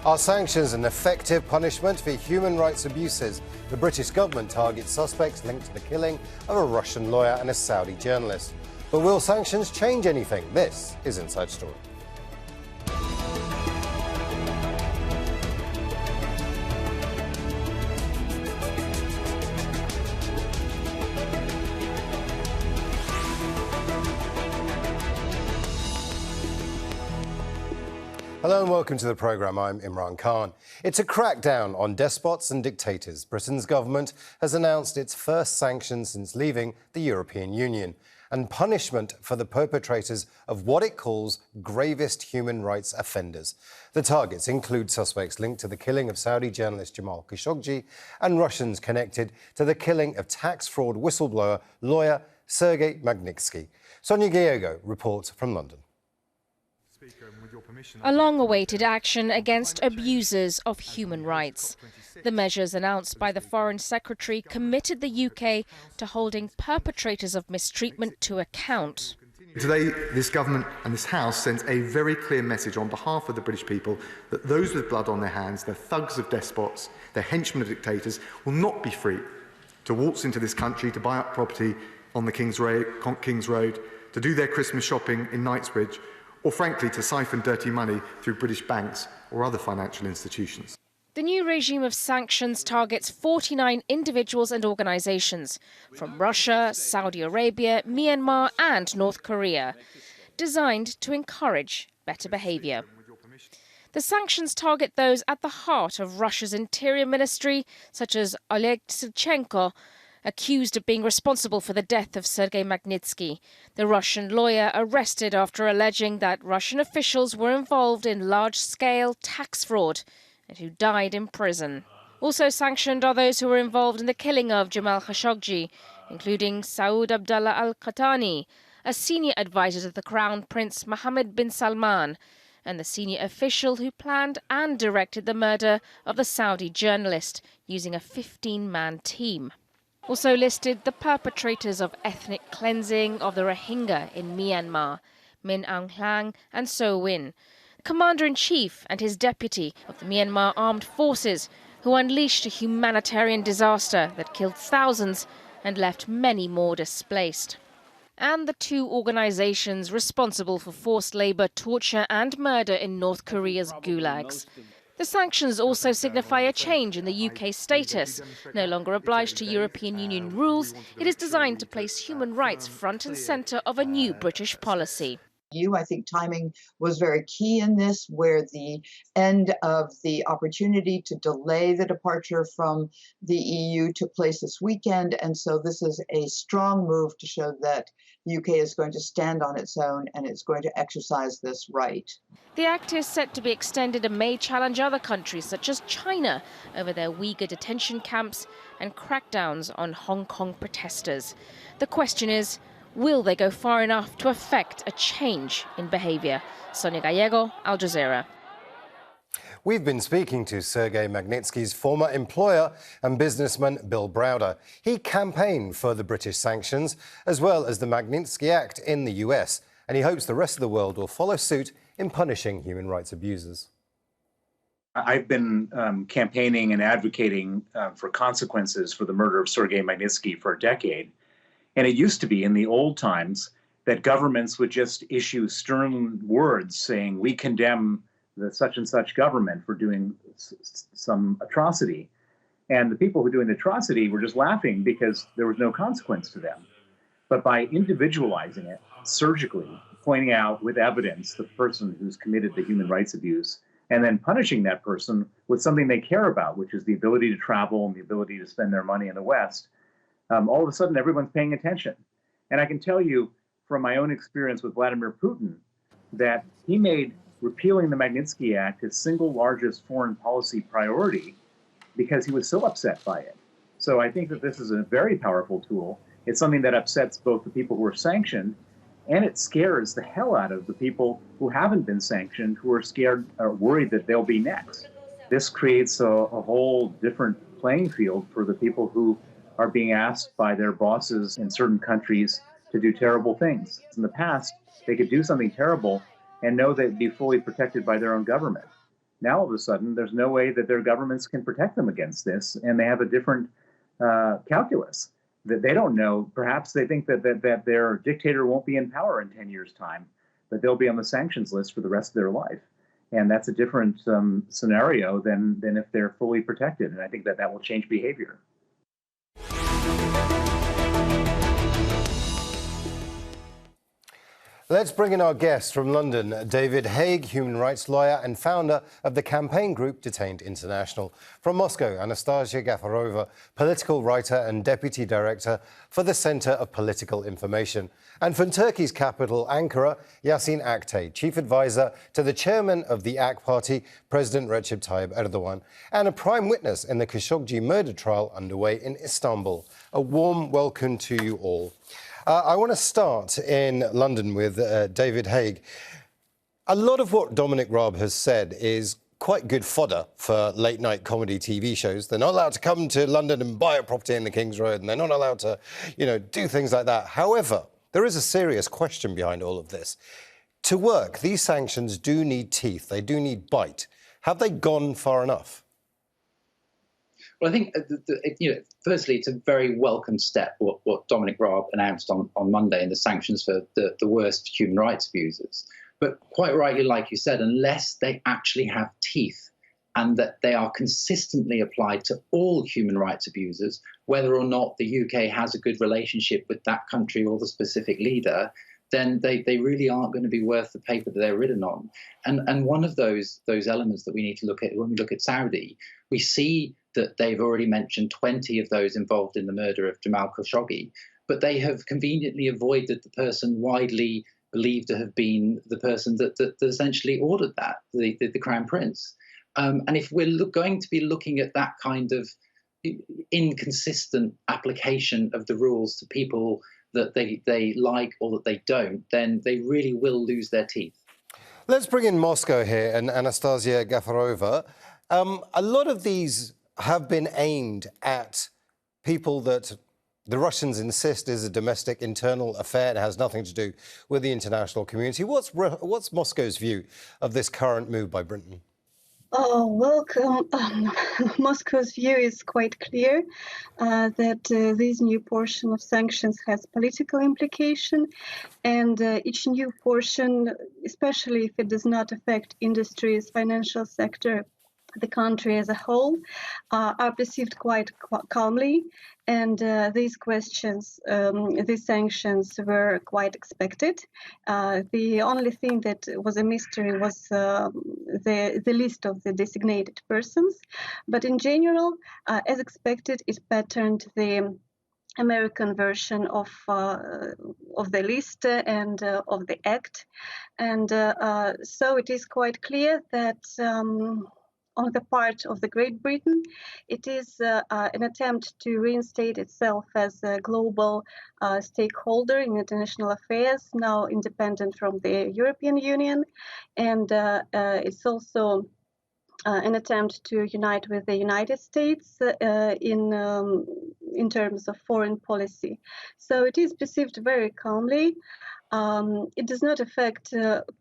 Are sanctions an effective punishment for human rights abuses? The British government targets suspects linked to the killing of a Russian lawyer and a Saudi journalist. But will sanctions change anything? This is Inside Story. Hello and welcome to the programme. I'm Imran Khan. It's a crackdown on despots and dictators. Britain's government has announced its first sanctions since leaving the European Union and punishment for the perpetrators of what it calls gravest human rights offenders. The targets include suspects linked to the killing of Saudi journalist Jamal Khashoggi and Russians connected to the killing of tax fraud whistleblower lawyer Sergei Magnitsky. Sonia Gallego reports from London. A long-awaited action against abusers of human rights. The measures announced by the Foreign Secretary committed the UK to holding perpetrators of mistreatment to account. Today, this government and this House sends a very clear message on behalf of the British people that those with blood on their hands, the thugs of despots, the henchmen of dictators, will not be free to waltz into this country, to buy up property on the King's Road, to do their Christmas shopping in Knightsbridge, or frankly to siphon dirty money through British banks or other financial institutions. The new regime of sanctions targets 49 individuals and organizations from Russia, Saudi Arabia, Myanmar and North Korea, designed to encourage better behavior. The sanctions target those at the heart of Russia's interior ministry, such as Oleg Sirchenko, accused of being responsible for the death of Sergei Magnitsky, the Russian lawyer arrested after alleging that Russian officials were involved in large-scale tax fraud and who died in prison. Also sanctioned are those who were involved in the killing of Jamal Khashoggi, including Saud Abdullah al-Qahtani, a senior advisor to the Crown Prince Mohammed bin Salman, and the senior official who planned and directed the murder of the Saudi journalist using a 15-man team. Also listed the perpetrators of ethnic cleansing of the Rohingya in Myanmar, Min Aung Hlaing and So Win, Commander-in-Chief and his deputy of the Myanmar Armed Forces, who unleashed a humanitarian disaster that killed thousands and left many more displaced. And the two organizations responsible for forced labor, torture and murder in North Korea's gulags. The sanctions also signify a change in the UK's status. No longer obliged to European Union rules, it is designed to place human rights front and centre of a new British policy. I think timing was very key in this, where the end of the opportunity to delay the departure from the EU took place this weekend. And so this is a strong move to show that the UK is going to stand on its own and it's going to exercise this right. The act is set to be extended and may challenge other countries such as China over their Uyghur detention camps and crackdowns on Hong Kong protesters. The question is, will they go far enough to affect a change in behaviour? Sonia Gallego, Al Jazeera. We've been speaking to Sergei Magnitsky's former employer and businessman Bill Browder. He campaigned for the British sanctions as well as the Magnitsky Act in the US, and he hopes the rest of the world will follow suit in punishing human rights abusers. I've been campaigning and advocating for consequences for the murder of Sergei Magnitsky for a decade. And it used to be in the old times that governments would just issue stern words saying, we condemn the such and such government for doing some atrocity. And the people who were doing the atrocity were just laughing because there was no consequence to them. But by individualizing it surgically, pointing out with evidence the person who's committed the human rights abuse, and then punishing that person with something they care about, which is the ability to travel and the ability to spend their money in the West, all of a sudden everyone's paying attention. And I can tell you from my own experience with Vladimir Putin that he made repealing the Magnitsky Act his single largest foreign policy priority because he was so upset by it. So I think that this is a very powerful tool. It's something that upsets both the people who are sanctioned, and it scares the hell out of the people who haven't been sanctioned, who are scared or worried that they'll be next. This creates a whole different playing field for the people who are being asked by their bosses in certain countries to do terrible things. In the past, they could do something terrible and know they'd be fully protected by their own government. Now, all of a sudden, there's no way that their governments can protect them against this, and they have a different calculus that they don't know. Perhaps they think that their dictator won't be in power in 10 years' time, but they'll be on the sanctions list for the rest of their life. And that's a different scenario than if they're fully protected. And I think that will change behavior. Let's bring in our guest from London, David Haigh, human rights lawyer and founder of the campaign group Detained International. From Moscow, Anastasia Gafarova, political writer and deputy director for the Centre of Political Information. And from Turkey's capital, Ankara, Yasin Aktay, chief advisor to the chairman of the AK Party, President Recep Tayyip Erdoğan, and a prime witness in the Khashoggi murder trial underway in Istanbul. A warm welcome to you all. I want to start in London with David Haigh. A lot of what Dominic Raab has said is quite good fodder for late-night comedy TV shows. They're not allowed to come to London and buy a property in the King's Road, and they're not allowed to, do things like that. However, there is a serious question behind all of this. To work, these sanctions do need teeth. They do need bite. Have they gone far enough? Well, I think, firstly, it's a very welcome step, what Dominic Raab announced on Monday in the sanctions for the worst human rights abusers. But quite rightly, like you said, unless they actually have teeth and that they are consistently applied to all human rights abusers, whether or not the UK has a good relationship with that country or the specific leader, then they really aren't going to be worth the paper that they're written on. And one of those elements that we need to look at when we look at Saudi, we see that they've already mentioned 20 of those involved in the murder of Jamal Khashoggi, but they have conveniently avoided the person widely believed to have been the person that essentially ordered that, the Crown Prince. And if we're going to be looking at that kind of inconsistent application of the rules to people that they like or that they don't, then they really will lose their teeth. Let's bring in Moscow here and Anastasia Gafarova. A lot of these have been aimed at people that the Russians insist is a domestic internal affair. It has nothing to do with the international community. What's Moscow's view of this current move by Britain? Oh, welcome. Moscow's view is quite clear that this new portion of sanctions has political implication, and each new portion, especially if it does not affect industries, financial sector, the country as a whole, are perceived quite calmly. And these sanctions were quite expected. The only thing that was a mystery was the list of the designated persons. But in general, as expected, it patterned the American version of the list and of the act. And so it is quite clear that on the part of the Great Britain, it is an attempt to reinstate itself as a global stakeholder in international affairs, now independent from the European Union. And it's also an attempt to unite with the United States in terms of foreign policy. So it is perceived very calmly. It does not affect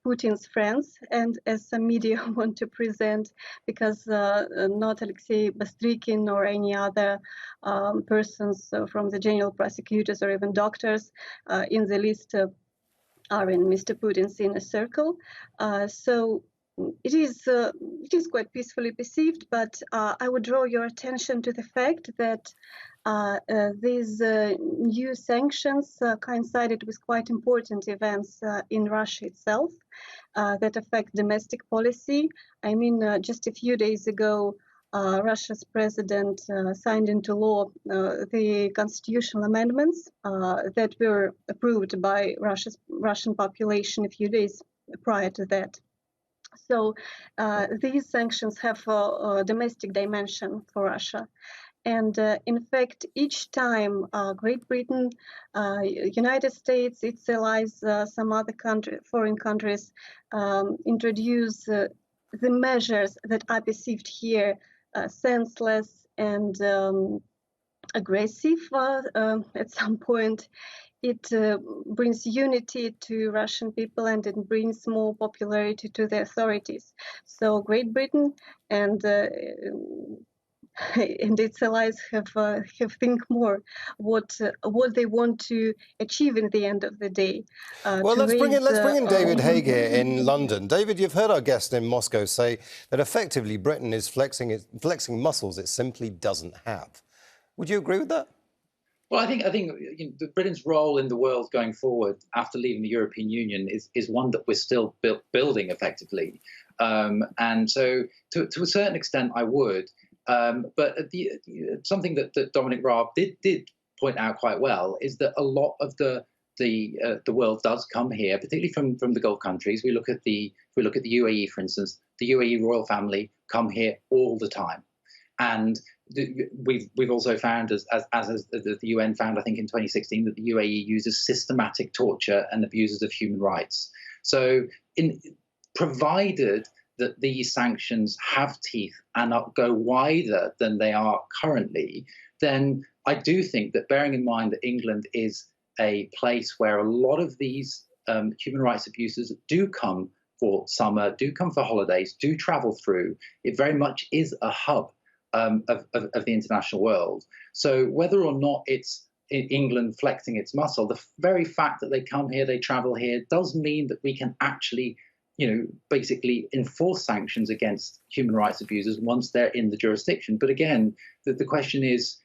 Putin's friends, and as some media want to present, because not Alexei Bastrykin or any other persons from the general prosecutors or even doctors in the list are in Mr. Putin's inner circle. So it is quite peacefully perceived, but I would draw your attention to the fact that these new sanctions coincided with quite important events in Russia itself that affect domestic policy. I mean, just a few days ago, Russia's president signed into law the constitutional amendments that were approved by Russian population a few days prior to that. So these sanctions have a domestic dimension for Russia. And in fact, each time Great Britain, United States, its allies, some other foreign countries introduce the measures that are perceived here senseless and aggressive at some point, it brings unity to Russian people, and it brings more popularity to the authorities. So Great Britain and and its allies have think more what they want to achieve in the end of the day. Well, let's bring in David Haigh here in London. David, you've heard our guest in Moscow say that effectively Britain is flexing muscles it simply doesn't have. Would you agree with that? Well, I think Britain's role in the world going forward after leaving the European Union is one that we're still building effectively, and so to a certain extent I would. But something that Dominic Raab did point out quite well is that a lot of the world does come here, particularly from the Gulf countries. If we look at the UAE, for instance, the UAE royal family come here all the time, and we've also found, as the UN found, I think in 2016, that the UAE uses systematic torture and abuses of human rights. So, provided that these sanctions have teeth and go wider than they are currently, then I do think that, bearing in mind that England is a place where a lot of these human rights abuses do come for summer, do come for holidays, do travel through, it very much is a hub of the international world. So whether or not it's in England flexing its muscle, the very fact that they come here, they travel here, does mean that we can actually basically enforce sanctions against human rights abusers once they're in the jurisdiction. But again, the question is,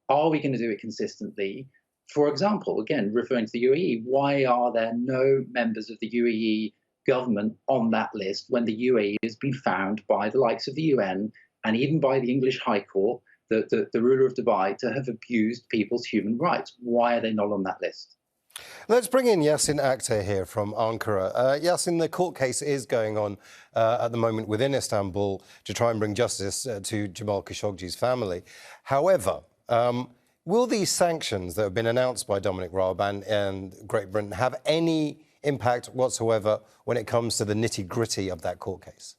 are we going to do it consistently? For example, again, referring to the UAE, why are there no members of the UAE government on that list when the UAE has been found by the likes of the UN and even by the English High Court, the ruler of Dubai, to have abused people's human rights? Why are they not on that list? Let's bring in Yasin Aktay here from Ankara. Yasin, the court case is going on at the moment within Istanbul to try and bring justice to Jamal Khashoggi's family. However, will these sanctions that have been announced by Dominic Raab and Great Britain have any impact whatsoever when it comes to the nitty-gritty of that court case?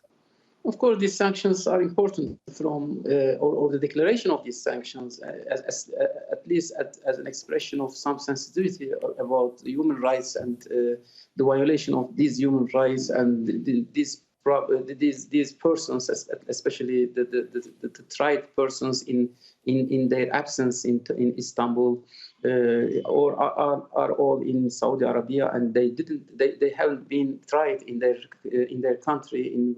Of course, these sanctions are important or the declaration of these sanctions, at least as an expression of some sensitivity about human rights and the violation of these human rights and these persons, especially the tried persons in their absence in Istanbul, or are all in Saudi Arabia, and they haven't been tried in their country in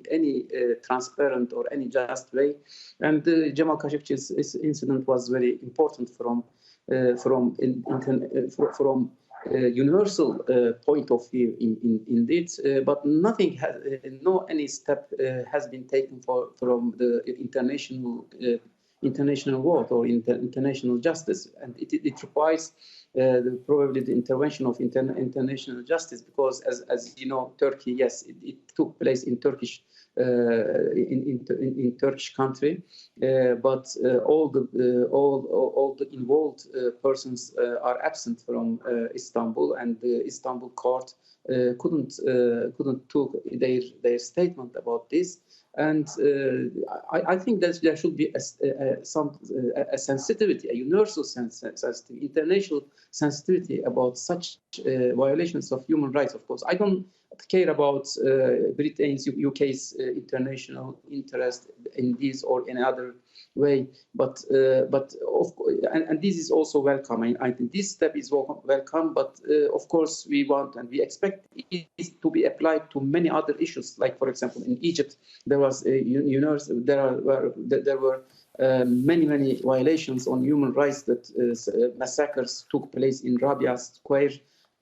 any transparent or any just way. And Jamal Khashoggi's incident was very important from universal point of view, indeed, but nothing any step has been taken from the international world or international justice, and it requires probably the intervention of international justice, because as you know, Turkey, yes, it took place in Turkish country, but all the involved persons are absent from Istanbul, and the Istanbul court couldn't their statement about this. And I think that there should be a sensitivity, a universal sensitivity, international sensitivity about such violations of human rights. Of course, I don't care about Britain's, UK's international interest in this or in other way, but of course, and this is also welcome. I think this step is welcome, but of course we want and we expect it to be applied to many other issues. Like, for example, in Egypt, there was there were many violations on human rights, that massacres took place in Rabia Square,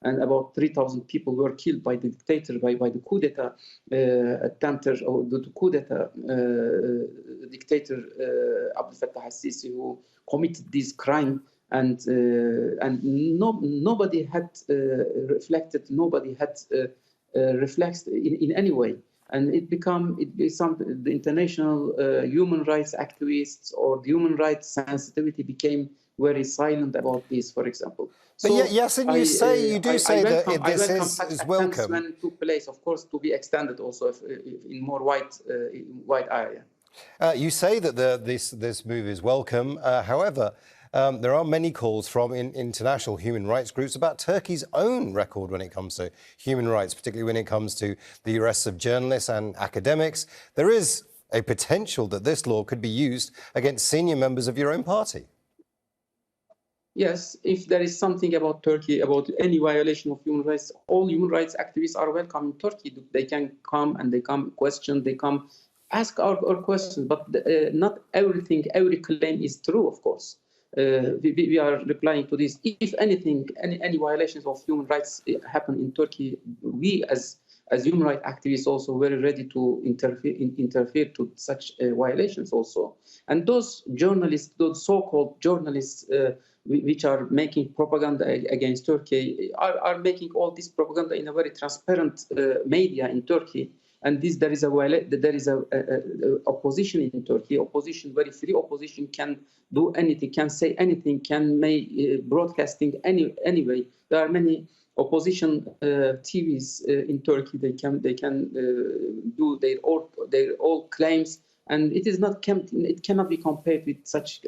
and about 3,000 people were killed by the dictator, by the coup d'etat attempter, or the coup d'etat dictator Abdel Fattah al-Sisi, who committed this crime, and nobody had reflected in any way. And it became the international human rights activists or the human rights sensitivity became very silent about this, for example. But so Yasin, you do say that this is welcome. When it took place, of course, to be extended also if in more wide area. You say that this move is welcome. However, there are many calls from international human rights groups about Turkey's own record when it comes to human rights, particularly when it comes to the arrests of journalists and academics. There is a potential that this law could be used against senior members of your own party. Yes, if there is something about Turkey, about any violation of human rights, all human rights activists are welcome in Turkey. They can come and they come question, they come ask our questions, but not everything, every claim is true, of course. We are replying to this. If anything, any violations of human rights happen in Turkey, we as human rights activists also very ready to interfere to such violations also. And those journalists, those so-called journalists, which are making propaganda against Turkey, are making all this propaganda in a very transparent media in Turkey. And there is a opposition in Turkey. Opposition, very free opposition, can do anything, can say anything, can make broadcasting anyway. There are many opposition TVs in Turkey. They can do their all claims, and it cannot be compared with such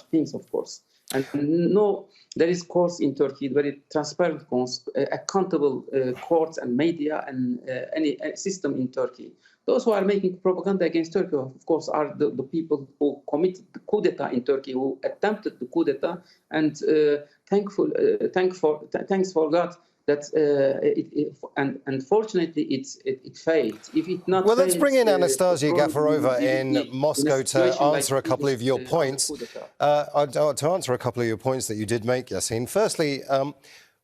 things, of course. And no, there is courts in Turkey, very transparent courts, accountable courts and media and any system in Turkey. Those who are making propaganda against Turkey, of course, are the people who committed the coup d'etat in Turkey, who attempted the coup d'etat, and thanks for God that unfortunately it failed. If it not well, let's failed, bring in Anastasia Gafarova in in Moscow to answer a couple of your this, points. To answer a couple of your points that you did make, Yasin. Firstly,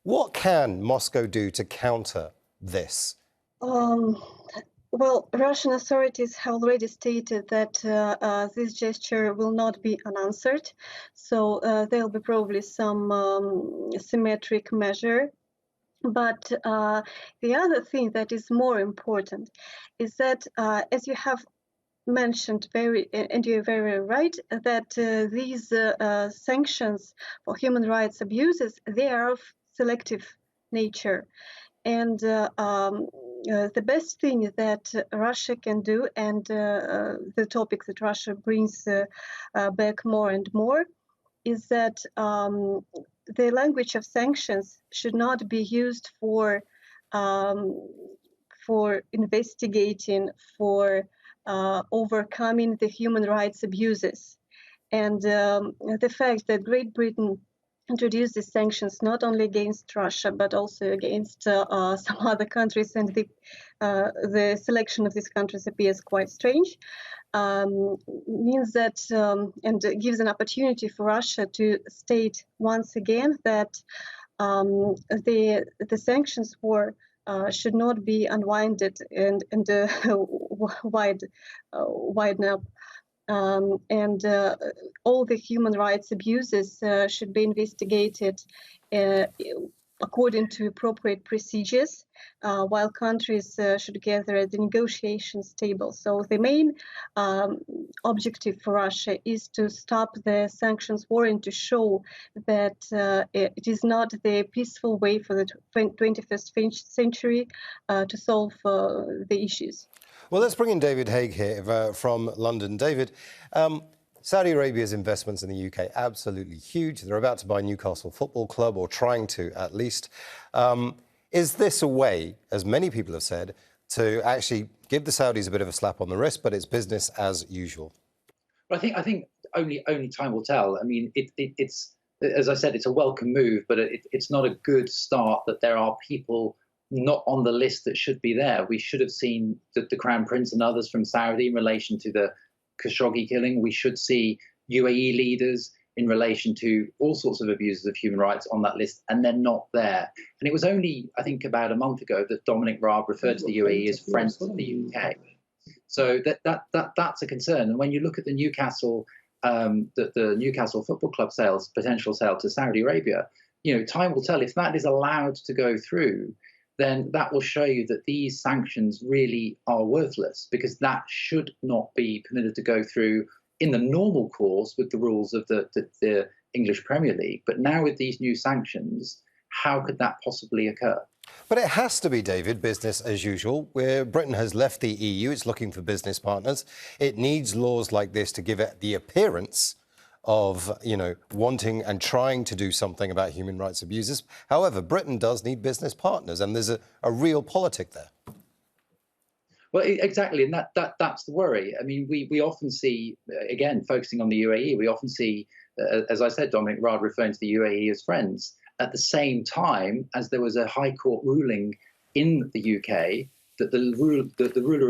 what can Moscow do to counter this? Well, Russian authorities have already stated that this gesture will not be unanswered. So there'll be probably some symmetric measure. But the other thing that is more important is that, as you have mentioned and you're very right, that these sanctions for human rights abuses, they are of selective nature. And the best thing that Russia can do, and the topic that Russia brings back more and more, is that the language of sanctions should not be used for investigating, for overcoming the human rights abuses. And the fact that Great Britain introduced these sanctions not only against Russia but also against some other countries, and the selection of these countries appears quite strange, means that and gives an opportunity for Russia to state once again that the sanctions war should not be unwinded and widen up. And all the human rights abuses should be investigated according to appropriate procedures, while countries should gather at the negotiations table. So the main objective for Russia is to stop the sanctions war and to show that it is not the peaceful way for the 21st century to solve the issues. Well, let's bring in David Haigh here from London. David, Saudi Arabia's investments in the UK, absolutely huge. They're about to buy Newcastle Football Club, or trying to at least. Is this a way, as many people have said, to actually give the Saudis a bit of a slap on the wrist, but it's business as usual? Well, I think only time will tell. I mean, it's as I said, it's a welcome move, but it's not a good start that there are people not on the list that should be there. We should have seen the Crown Prince and others from Saudi in relation to the Khashoggi killing. We should see UAE leaders in relation to all sorts of abuses of human rights on that list, and they're not there. And it was only, I think, about a month ago that Dominic Raab referred to the UAE as friends of the UK. So that's a concern. And when you look at the Newcastle Football Club potential sale to Saudi Arabia, time will tell. If that is allowed to go through, then that will show you that these sanctions really are worthless, because that should not be permitted to go through in the normal course with the rules of the English Premier League. But now with these new sanctions, how could that possibly occur? But it has to be, David, business as usual. Where Britain has left the EU, it's looking for business partners. It needs laws like this to give it the appearance of, wanting and trying to do something about human rights abuses. However, Britain does need business partners, and there's a real politic there. Well, exactly, and that's the worry. I mean, we often see, again, focusing on the UAE, we often see, as I said, Dominic Raab referring to the UAE as friends, at the same time as there was a High Court ruling in the UK that the ruler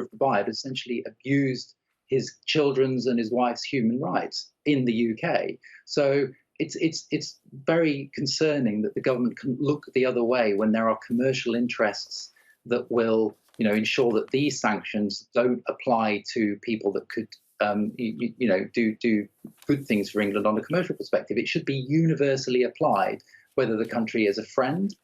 of Dubai had essentially abused his children's and his wife's human rights in the UK. So it's very concerning that the government can look the other way when there are commercial interests that will, ensure that these sanctions don't apply to people that could, do good things for England on a commercial perspective. It should be universally applied, whether the country is a friend,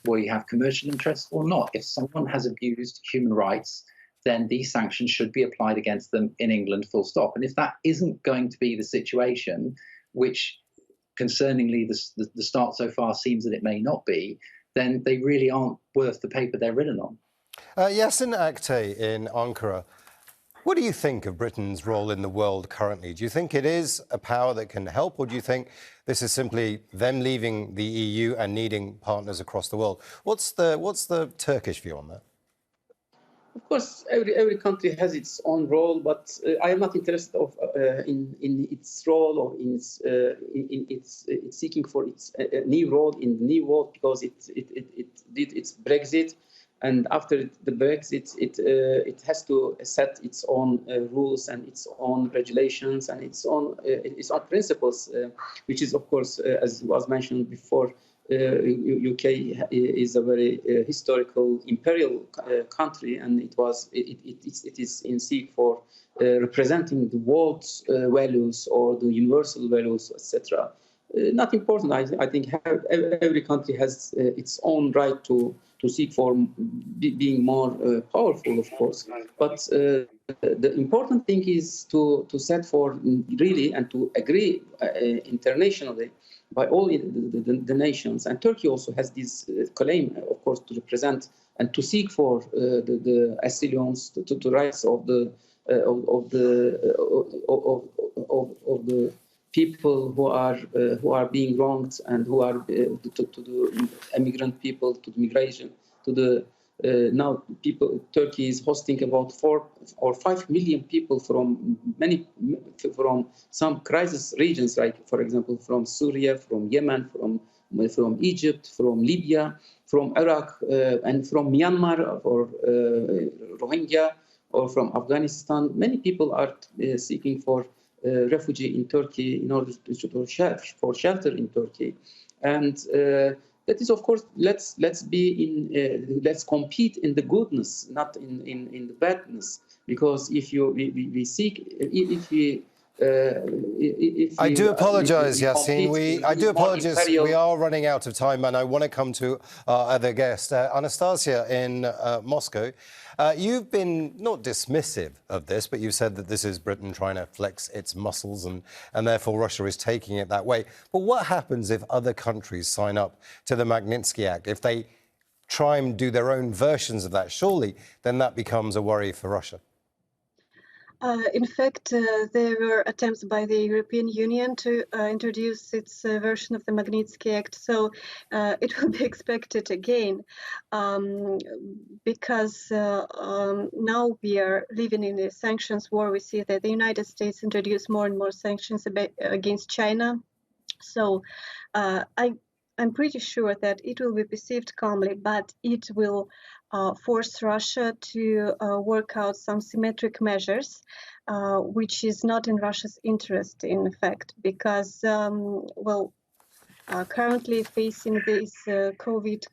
where you have commercial interests or not. If someone has abused human rights, then these sanctions should be applied against them in England, full stop. And if that isn't going to be the situation, which concerningly the start so far seems that it may not be, then they really aren't worth the paper they're written on. Yasin Aktay in Ankara, what do you think of Britain's role in the world currently? Do you think it is a power that can help, or do you think this is simply them leaving the EU and needing partners across the world? What's the Turkish view on that? Of course, every country has its own role, but I am not interested in its role or in its seeking for its new role in the new world, because it did its Brexit, and after the Brexit, it has to set its own rules and its own regulations and its own principles, which is, of course, as was mentioned before, UK is a very historical imperial country, and it is in seek for representing the world's values or the universal values, etc. Not important. I think every country has its own right to seek for being more powerful, of course. But the important thing is to set for really and to agree internationally by all the nations. And Turkey also has this claim, of course, to represent and to seek for the asylums, to rights of the people who are being wronged, and who are to the immigrant people, to the migration, to the now people. Turkey is hosting about 4 or 5 million people from some crisis regions, like, for example, from Syria, from Yemen, from Egypt, from Libya, from Iraq, and from Myanmar, or Rohingya, or from Afghanistan. Many people are seeking for refugee in Turkey in order to shelter in Turkey, and that is, of course, let's compete in the goodness, not in the badness. Because if we seek, I do apologise, Yasin. I do apologise. We are running out of time, and I want to come to our other guest, Anastasia in Moscow. You've been not dismissive of this, but you've said that this is Britain trying to flex its muscles, and therefore Russia is taking it that way. But what happens if other countries sign up to the Magnitsky Act? If they try and do their own versions of that, surely then that becomes a worry for Russia. In fact, there were attempts by the European Union to introduce its version of the Magnitsky Act, so it will be expected again, because now we are living in a sanctions war. We see that the United States introduce more and more sanctions against China, so I'm pretty sure that it will be perceived calmly, but it will force Russia to work out some symmetric measures, which is not in Russia's interest, in fact, because, currently facing this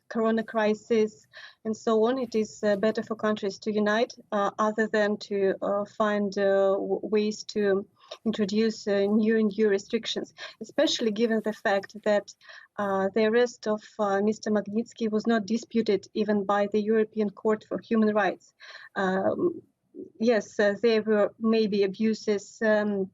corona crisis and so on, it is better for countries to unite other than to find ways to introduce new restrictions, especially given the fact that the arrest of Mr. Magnitsky was not disputed even by the European Court for Human Rights. Yes, there were maybe abuses and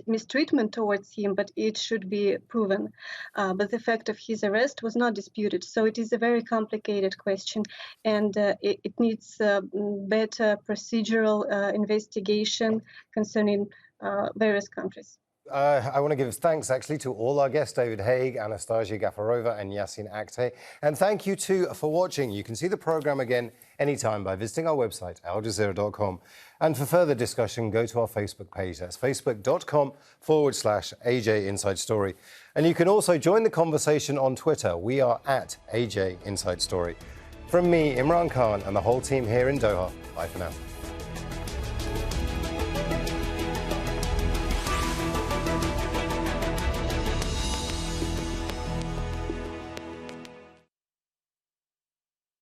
mistreatment towards him, but it should be proven. But the fact of his arrest was not disputed. So it is a very complicated question, and it needs better procedural investigation concerning various countries. I want to give thanks, actually, to all our guests, David Haigh, Anastasia, Gafarova and Yasin Aktay. And thank you, too, for watching. You can see the programme again anytime by visiting our website, aljazeera.com. And for further discussion, go to our Facebook page. That's facebook.com/AJ Inside Story. And you can also join the conversation on Twitter. We are at AJ Inside Story. From me, Imran Khan, and the whole team here in Doha, bye for now.